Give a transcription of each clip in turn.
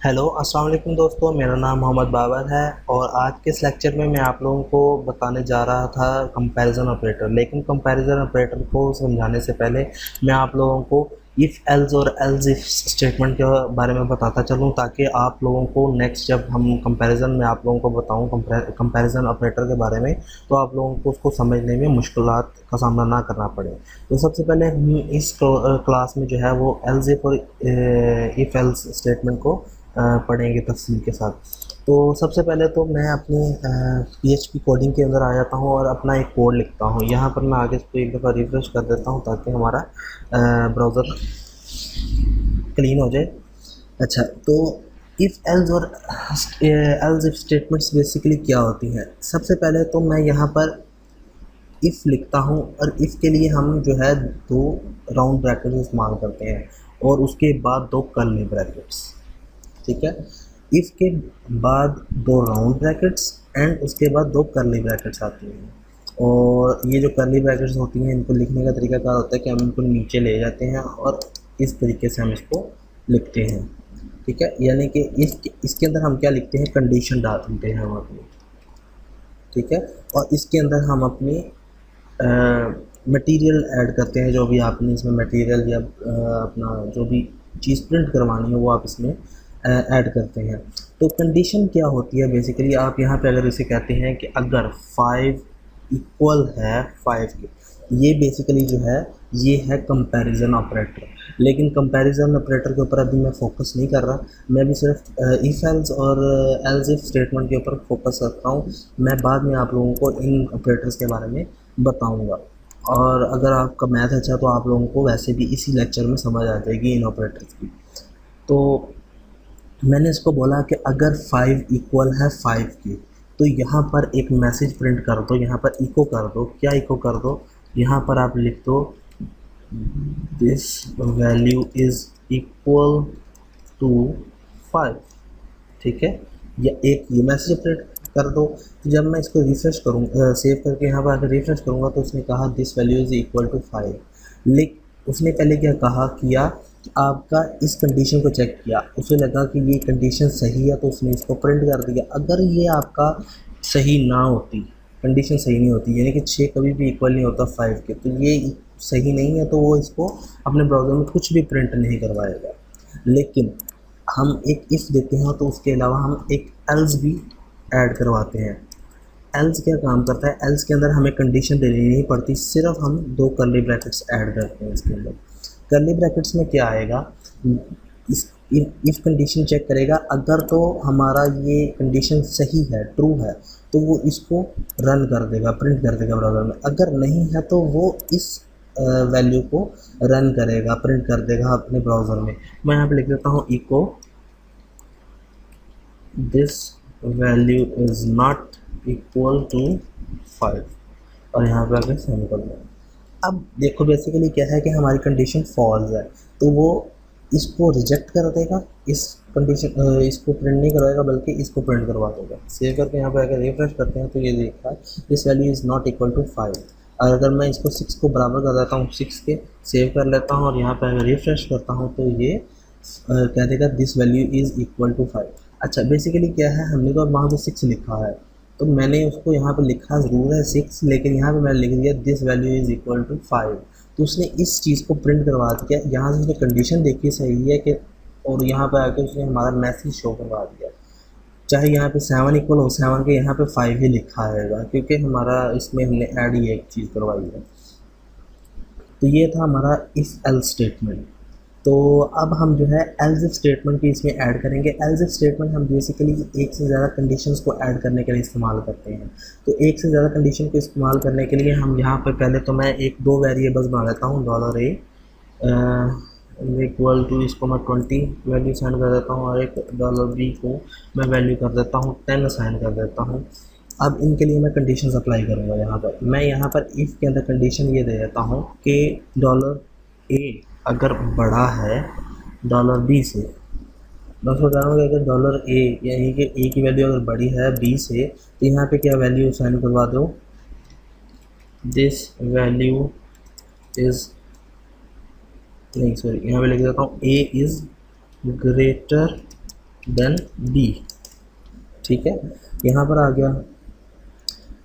Hello अस्सलाम वालेकुम दोस्तों, मेरा नाम मोहम्मद बाबर है और आज के इस लेक्चर में मैं आप लोगों को बताने जा रहा था कंपैरिजन ऑपरेटर। लेकिन कंपैरिजन ऑपरेटर को समझाने से पहले मैं आप लोगों को इफ़ एल्स और एल्स इफ स्टेटमेंट के बारे में बताता चलूँ, ताकि आप लोगों को नेक्स्ट जब हम कंपैरिजन में आप लोगों को बताऊँ कंपैरिजन ऑपरेटर के बारे में, तो आप लोगों को उसको समझने में मुश्किलात का सामना ना करना पड़े। तो सबसे पहले हम इस क्लास में जो है वो एल्स इफ और इफ़ एल्स स्टेटमेंट को पढ़ेंगे तफसील के साथ। तो सबसे पहले तो मैं अपनी PHP कोडिंग के अंदर आ जाता हूँ और अपना एक कोड लिखता हूँ। यहाँ पर मैं आगे इसको एक दफ़ा रिफ्रेश कर देता हूँ ताकि हमारा ब्राउज़र क्लीन हो जाए। अच्छा, तो इफ़ एल्स और एल्स इफ स्टेटमेंट्स बेसिकली क्या होती हैं। सबसे पहले तो मैं यहाँ पर इफ़ लिखता हूँ और इफ़ के लिए हम जो है दो राउंड ब्रैकेट्स इस्तेमाल करते हैं और उसके बाद दो कर्ली ब्रैकेट्स। ठीक है, इफ़ के बाद दो राउंड ब्रैकेट्स एंड उसके बाद दो कर्ली ब्रैकेट्स आती हैं। और ये जो कर्ली ब्रैकेट्स होती हैं, इनको लिखने का तरीका क्या होता है कि हम इनको नीचे ले जाते हैं और इस तरीके से हम इसको लिखते हैं। ठीक है, यानी कि इसके अंदर हम क्या लिखते हैं, कंडीशन डालते हैं हम अपनी। ठीक है, और इसके अंदर हम अपनी मटेरियल ऐड करते हैं। जो भी आपने इसमें मटेरियल या अपना जो भी चीज़ प्रिंट करवानी है वो आप इसमें ऐड करते हैं। तो कंडीशन क्या होती है बेसिकली, आप यहाँ पे अगर इसे कहते हैं कि अगर 5 इक्वल है 5 के, ये बेसिकली जो है ये है कंपैरिजन ऑपरेटर। लेकिन कंपैरिजन ऑपरेटर के ऊपर अभी मैं फोकस नहीं कर रहा, मैं अभी सिर्फ इफ एल्स और एल्स इफ स्टेटमेंट के ऊपर फोकस करता हूँ। मैं बाद में आप लोगों को इन ऑपरेटर्स के बारे में बताऊँगा। और अगर आपका मैथ अच्छा तो आप लोगों को वैसे भी इसी लेक्चर में समझ आ जाएगी इन ऑपरेटर्स की। तो मैंने इसको बोला कि अगर 5 इक्वल है 5 के, तो यहाँ पर एक मैसेज प्रिंट कर दो, यहाँ पर इको कर दो। क्या इको कर दो, यहाँ पर आप लिख दो this value is equal to 5। ठीक है, या एक ये मैसेज प्रिंट कर दो। तो जब मैं इसको रिफ्रेश करूँ, सेव करके यहाँ पर अगर रिफ्रेश करूँगा तो उसने कहा this value is equal to 5। लेकिन उसने पहले क्या किया कि आपका इस कंडीशन को चेक किया, उसे लगा कि ये कंडीशन सही है तो उसने इसको प्रिंट कर दिया। अगर ये आपका सही ना होती, कंडीशन सही नहीं होती, यानी कि 6 कभी भी इक्वल नहीं होता 5 के, तो ये सही नहीं है, तो वो इसको अपने ब्राउज़र में कुछ भी प्रिंट नहीं करवाएगा। लेकिन हम एक इफ़ देते हैं तो उसके अलावा हम एक एल्स भी ऐड करवाते हैं। एल्स क्या काम करता है, एल्स के अंदर हमें कंडीशन देनी नहीं पड़ती, सिर्फ हम दो कर्ली ब्रैकेट्स ऐड करते हैं इसके अंदर। कर्ली ब्रैकेट्स में क्या आएगा, इस इफ़ कंडीशन चेक करेगा। अगर तो हमारा ये कंडीशन सही है, ट्रू है, तो वो इसको रन कर देगा, प्रिंट कर देगा ब्राउज़र में। अगर नहीं है तो वो इस वैल्यू को रन करेगा, प्रिंट कर देगा अपने ब्राउज़र में। मैं यहाँ पे लिख देता हूँ इको this value is not equal to 5 और यहाँ पे आकर सेंड कर दो। अब देखो बेसिकली क्या है कि हमारी कंडीशन फॉल्स है, तो वो इसको रिजेक्ट कर देगा, इस कंडीशन इसको प्रिंट नहीं करवाएगा बल्कि इसको प्रिंट करवा देगा। सेव करके यहाँ पे अगर रिफ्रेश करते हैं तो ये देखा this value is not equal to 5। और अगर मैं इसको 6 को बराबर कर देता हूँ 6 के, सेव कर लेता हूँ और यहाँ पर अगर रिफ्रेश करता हूँ तो ये कह देगा this value is equal to 5। अच्छा, बेसिकली क्या है, हमने तो अब वहाँ पे 6 लिखा है, तो मैंने उसको यहाँ पे लिखा ज़रूर है 6, लेकिन यहाँ पे मैंने लिख दिया this value is equal to 5। तो उसने इस चीज़ को प्रिंट करवा दिया। यहाँ से उसने कंडीशन देखी सही है कि, और यहाँ पे आके उसने हमारा मैसेज शो करवा दिया। चाहे यहाँ पे 7 इक्वल हो 7 के, यहाँ पे 5 ही लिखा रहेगा क्योंकि हमारा इसमें हमने ऐड ही एक चीज़ करवाई है। तो ये था हमारा इफ़ एल्स स्टेटमेंट। तो अब हम जो है एल्स इफ स्टेटमेंट भी इसमें ऐड करेंगे। एल्स इफ स्टेटमेंट हम बेसिकली एक से ज़्यादा कंडीशंस को ऐड करने के लिए इस्तेमाल करते हैं। तो एक से ज़्यादा कंडीशन को इस्तेमाल करने के लिए हम यहाँ पर पहले तो मैं एक दो वेरिएबल्स बना लेता हूँ, $a इक्वल टू, इसको मैं 20 वैल्यू साइन कर देता हूँ और एक $b को मैं वैल्यू कर देता हूँ 10 साइन कर देता हूँ। अब इनके लिए मैं कंडीशंस अप्लाई करूँगा। यहाँ पर इफ़ के अंदर कंडीशन ये दे देता हूँ कि $a अगर बड़ा है $b से। मैं सोच रहा हूँ कि अगर $a यानी कि a की वैल्यू अगर बड़ी है b से, तो यहाँ पे क्या वैल्यू साइन करवा दो, दिस वैल्यू इज़, नहीं सॉरी, यहाँ पे लिख देता हूँ a is greater than B. ठीक है, यहाँ पर आ गया।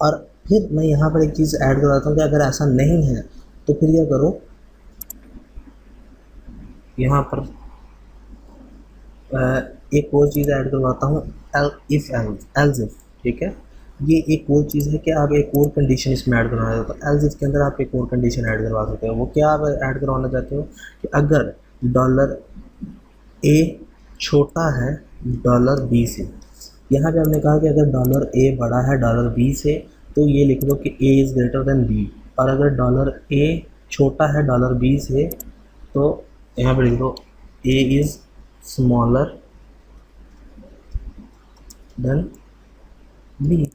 और फिर मैं यहाँ पर एक चीज़ ऐड कराता हूँ कि अगर ऐसा नहीं है तो फिर क्या करो, यहाँ पर एक और चीज़ ऐड करवाता हूँ, इफ़ एल्स इफ। ठीक है, ये एक और चीज़ है कि आप एक और कंडीशन इसमें ऐड करवाना चाहते हो। एल्स इफ के अंदर आप एक और कंडीशन ऐड करवा सकते हो। वो क्या आप ऐड करवाना चाहते हो कि अगर डॉलर ए छोटा है डॉलर बी से। यहाँ पे हमने कहा कि अगर डॉलर ए बड़ा है डॉलर बी से तो ये लिख दो कि A is greater than B. और अगर डॉलर ए छोटा है डॉलर बी से तो यहाँ पे लिख दो A is smaller than B.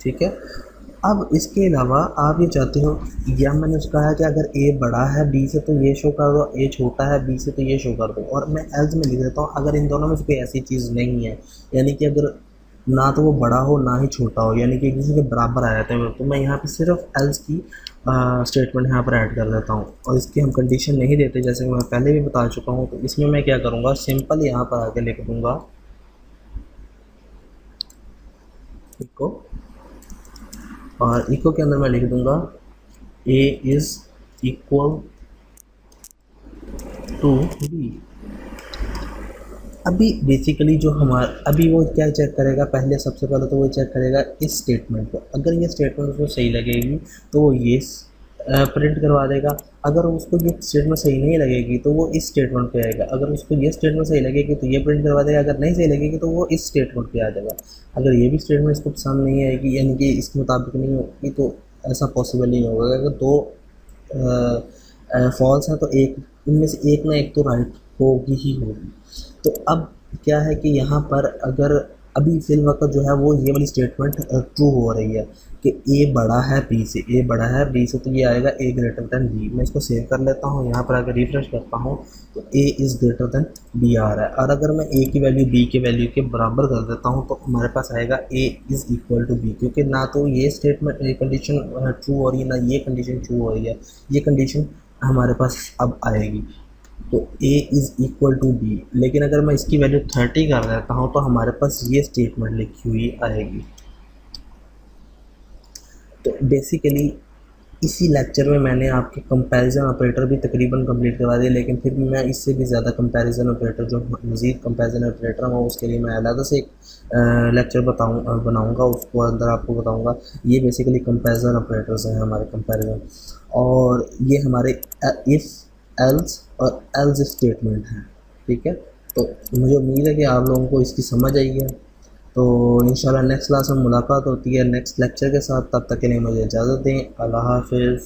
ठीक है, अब इसके अलावा आप ये चाहते हो, या मैंने उसका कहा है कि अगर ए बड़ा है बी से तो ये शो कर दो, ए छोटा है बी से तो ये शो कर दो। और मैं एल्स में लिख देता हूँ अगर इन दोनों में से कोई ऐसी चीज़ नहीं है, यानी कि अगर ना तो वो बड़ा हो ना ही छोटा हो, यानी कि एक दूसरे के बराबर आ जाते हैं, तो मैं यहाँ पे सिर्फ एल्स की स्टेटमेंट यहाँ पर ऐड कर देता हूँ। और इसकी हम कंडीशन नहीं देते, जैसे कि मैं पहले भी बता चुका हूँ। तो इसमें मैं क्या करूँगा, सिंपल यहाँ पर आके लिख दूँगा इको, और इको के अंदर मैं लिख दूँगा A is equal to B. अभी बेसिकली जो हमारा अभी वो क्या चेक करेगा, पहले सबसे पहले तो वो चेक करेगा इस स्टेटमेंट को। अगर ये स्टेटमेंट उसको सही लगेगी तो वो ये प्रिंट करवा देगा। अगर उसको ये स्टेटमेंट सही नहीं लगेगी तो वो इस स्टेटमेंट पे आएगा। अगर उसको ये स्टेटमेंट सही लगेगी तो ये प्रिंट करवा देगा। अगर नहीं सही लगेगी तो वो इस स्टेटमेंट पे आ जाएगा। अगर ये भी स्टेटमेंट इसको पसंद नहीं आएगी, यानी कि इसके मुताबिक नहीं होगी, तो ऐसा पॉसिबल नहीं होगा। अगर दो फॉल्स हैं तो एक इनमें से एक ना एक तो राइट होगी ही होगी। तो अब क्या है कि यहाँ पर अगर अभी फिल वक्त जो है वो ये वाली स्टेटमेंट ट्रू हो रही है कि ए बड़ा है बी से, ए बड़ा है बी से, तो ये आएगा ए ग्रेटर देन बी। मैं इसको सेव कर लेता हूँ। यहाँ पर अगर रिफ्रेश करता हूँ तो A is greater than B आ रहा है। और अगर मैं ए की वैल्यू बी के वैल्यू के बराबर कर देता हूँ तो हमारे पास आएगा A is equal to B, क्योंकि ना तो ये स्टेटमेंट ये कंडीशन ट्रू हो रही है, ना ये कंडीशन ट्रू हो रही है। ये कंडीशन हमारे पास अब आएगी, तो a is equal to B. लेकिन अगर मैं इसकी वैल्यू 30 कर देता हूँ तो हमारे पास ये स्टेटमेंट लिखी हुई आएगी। तो बेसिकली इसी लेक्चर में मैंने आपके कंपैरिजन ऑपरेटर भी तकरीबन कंप्लीट करवा दिया, लेकिन फिर भी मैं इससे भी ज़्यादा कंपैरिजन ऑपरेटर जो मज़ीद कंपैरिजन ऑपरेटर हैं उसके लिए मैं अलग से एक लेक्चर बनाऊँगा। उसको अंदर आपको बताऊँगा। ये बेसिकली कंपैरिजन ऑपरेटर्स हैं हमारे, कंपैरिजन। और ये हमारे इफ़ एल्स और एल्स स्टेटमेंट हैं। ठीक है, तो मुझे उम्मीद है कि आप लोगों को इसकी समझ आई है। तो इंशाल्लाह नेक्स्ट क्लास में मुलाकात होती है नेक्स्ट लेक्चर के साथ। तब तक के लिए मुझे इजाज़त दें। अल्लाह हाफ़िज़।